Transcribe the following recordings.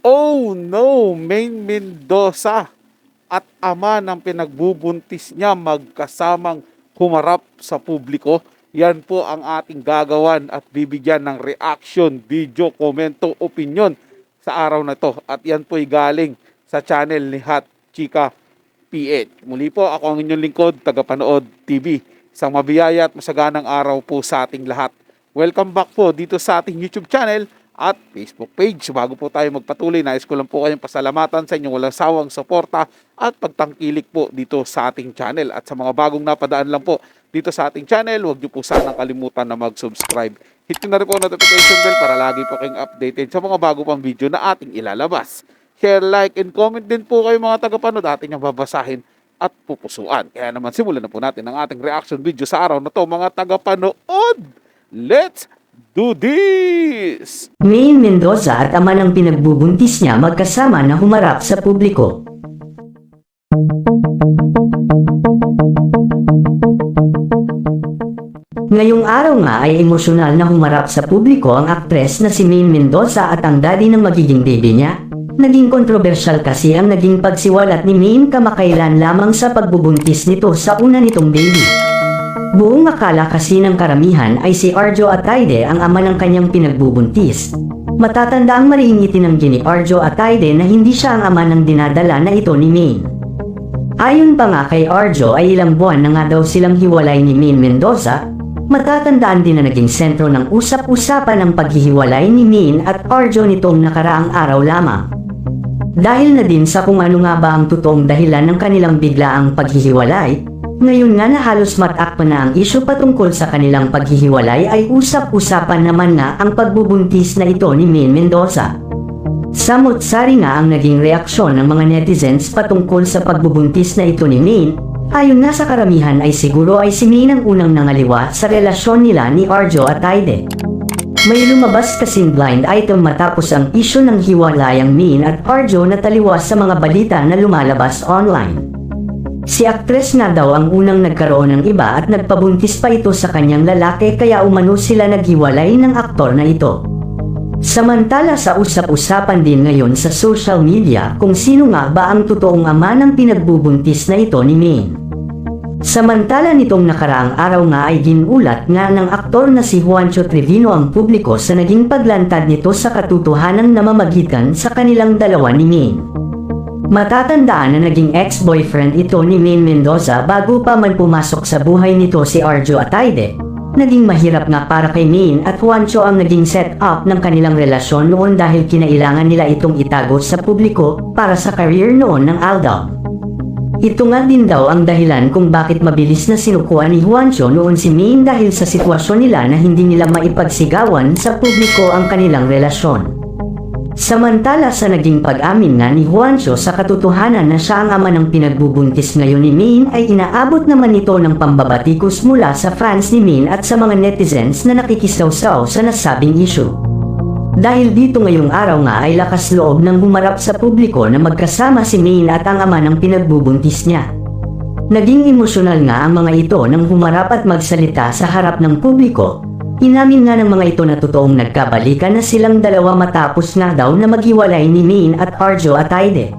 Oh no, Maine Mendoza at ama ng pinagbubuntis niya magkasamang humarap sa publiko. Yan po ang ating gagawan at bibigyan ng reaction, video, komento, opinion sa araw na to. At yan po'y galing sa channel ni Hot Chika PH. Muli po, ako ang inyong lingkod, tagapanood TV. Isang mabiyaya at masaganang araw po sa ating lahat. Welcome back po dito sa ating YouTube channel at Facebook page. Bago po tayo magpatuloy, nais ko lang po kayong pasalamatan sa inyong walang sawang suporta at pagtangkilik po dito sa ating channel. At sa mga bagong napadaan lang po dito sa ating channel, huwag niyo po sanang kalimutan na mag-subscribe. Hit nyo na rin po ang notification bell para lagi po kayong updated sa mga bago pang video na ating ilalabas. Share, like, and comment din po kayo mga tagapanood. Ating yung babasahin at pupusuan. Kaya naman simulan na po natin ang ating reaction video sa araw na to mga tagapanood. Let's do this! Maine Mendoza at ama ng pinagbubuntis niya magkasama na humarap sa publiko. Ngayong araw nga ay emosyonal na humarap sa publiko ang aktres na si Maine Mendoza at ang daddy ng magiging baby niya. Naging kontrobersyal kasi ang naging pagsiwalat ni Maine kamakailan lamang sa pagbubuntis nito sa una nitong baby. Buong akala kasi ng karamihan ay si Arjo Ataide ang ama ng kanyang pinagbubuntis. Matatanda ang mariing itinanggi ni Arjo Ataide na hindi siya ang ama ng dinadala na ito ni Maine. Ayon pa nga kay Arjo ay ilang buwan na nga daw silang hiwalay ni Maine Mendoza. Matatandaan din na naging sentro ng usap-usapan ng paghihiwalay ni Maine at Arjo nitong nakaraang araw lamang. Dahil na din sa kung ano nga ba ang totoong dahilan ng kanilang biglaang paghihiwalay, ngayon nga na halos matakpan na ang isyu patungkol sa kanilang paghihiwalay ay usap-usapan naman nga ang pagbubuntis na ito ni Maine Mendoza. Samot-sari nga ang naging reaksyon ng mga netizens patungkol sa pagbubuntis na ito ni Maine. Ayon nga sa karamihan ay siguro ay si Maine ang unang nangaliwa sa relasyon nila ni Arjo Ataide. May lumabas kasing blind item matapos ang isyu ng hiwalayang Maine at Arjo na taliwas sa mga balita na lumalabas online. Si aktres nga daw ang unang nagkaroon ng iba at nagpabuntis pa ito sa kanyang lalaki kaya umano sila naghiwalay ng aktor na ito. Samantala sa usap-usapan din ngayon sa social media kung sino nga ba ang totoong ama ng pinagbubuntis na ito ni Maine. Samantala nitong nakaraang araw nga ay ginulat nga ng aktor na si Juancho Trevino ang publiko sa naging paglantad nito sa katotohanan na namamagitan sa kanilang dalawa ni Maine. Matatandaan na naging ex-boyfriend ito ni Maine Mendoza bago pa man pumasok sa buhay nito si Arjo Ataide. Naging mahirap nga para kay Maine at Juancho ang naging set-up ng kanilang relasyon noon dahil kinailangan nila itong itago sa publiko para sa career noon ng Aldab. Ito nga din daw ang dahilan kung bakit mabilis na sinukuan ni Juancho noon si Maine dahil sa sitwasyon nila na hindi nila maipagsigawan sa publiko ang kanilang relasyon. Samantala sa naging pag-amin nga ni Juancho sa katotohanan na siya ang ama ng pinagbubuntis ngayon ni Maine ay inaabot naman ito ng pambabatikos mula sa fans ni Maine at sa mga netizens na nakikisawsaw sa nasabing issue. Dahil dito ngayong araw nga ay lakas loob ng humarap sa publiko na magkasama si Maine at ang ama ng pinagbubuntis niya. Naging emosyonal nga ang mga ito nang humarap at magsalita sa harap ng publiko. Inamin nga ng mga ito na totoong nagkabalikan na silang dalawa matapos nga daw na maghiwalay ni Maine at Arjo Ataide.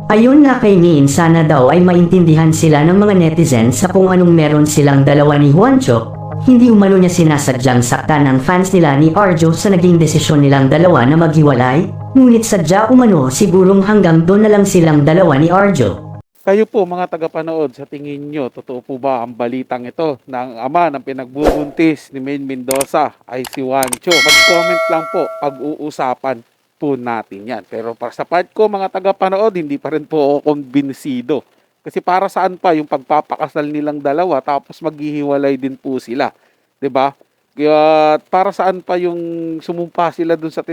Ayon nga kay Maine sana daw ay maintindihan sila ng mga netizens sa kung anong meron silang dalawa ni Juancho. Hindi umano niya sinasadyang saktan ng fans nila ni Arjo sa naging desisyon nilang dalawa na maghiwalay, ngunit sadya umano sigurong hanggang doon na lang silang dalawa ni Arjo. Kayo po mga tagapanood, sa tingin nyo, totoo po ba ang balitang ito na ang ama ng pinagbubuntis ni Maine Mendoza ay si Juancho? Mag-comment lang po, pag-uusapan po natin yan. Pero para sa part ko mga tagapanood, hindi pa rin po ako kumbinsido. Kasi para saan pa yung pagpapakasal nilang dalawa tapos maghihiwalay din po sila. 'Di ba? Kaya para saan pa yung sumumpa sila dun sa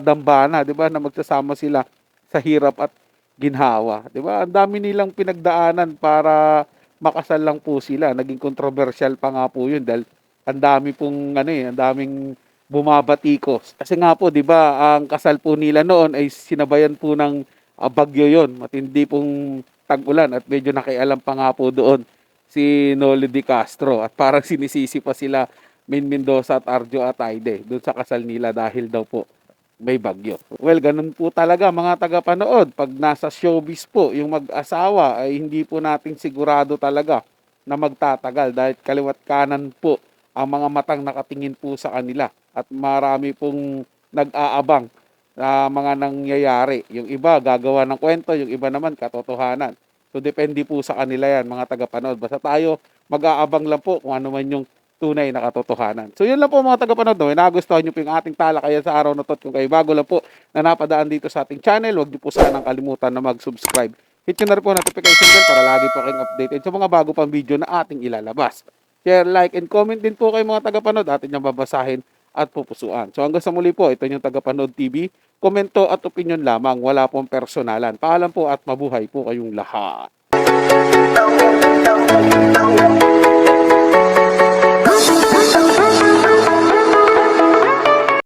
dambana, 'di ba? Na magsasama sila sa hirap at ginhawa, 'di ba? Ang dami nilang pinagdaanan para makasal lang po sila. Naging controversial pa nga po 'yun dahil ang dami pong ang daming bumabatikos. Kasi nga po, 'di ba, ang kasal po nila noon ay sinabayan po ng bagyo 'yon. Matindi pong tag-ulan at medyo nakialam pa nga po doon si Noli de Castro at parang sinisisi pa sila Maine Mendoza at Arjo Ataide doon sa kasal nila dahil daw po may bagyo. Well, ganun po talaga mga tagapanood. Pag nasa showbiz po, yung mag-asawa ay hindi po natin sigurado talaga na magtatagal dahil kaliwat kanan po ang mga matang nakatingin po sa kanila at marami pong nag-aabang na mga nangyayari. Yung iba gagawa ng kwento, yung iba naman katotohanan. So depende po sa kanila yan mga tagapanood. Basta tayo mag-aabang lang po kung ano man yung tunay na katotohanan. So yun lang po mga tagapanood. No? Nagustuhan nyo po yung ating talakayan sa araw na to. Kung kayo bago lang po na napadaan dito sa ating channel, huwag nyo po sanang kalimutan na mag-subscribe. Hit nyo na rin po notification bell para lagi po kayong updated sa mga bago pang video na ating ilalabas. Share, like, and comment din po kayo mga tagapanood. Atin yung babasahin at pupusuan. So hanggang sa muli po, ito yung Tagapanood TV. Komento at opinion lamang. Wala pong personalan. Paalam po at mabuhay po kayong lahat.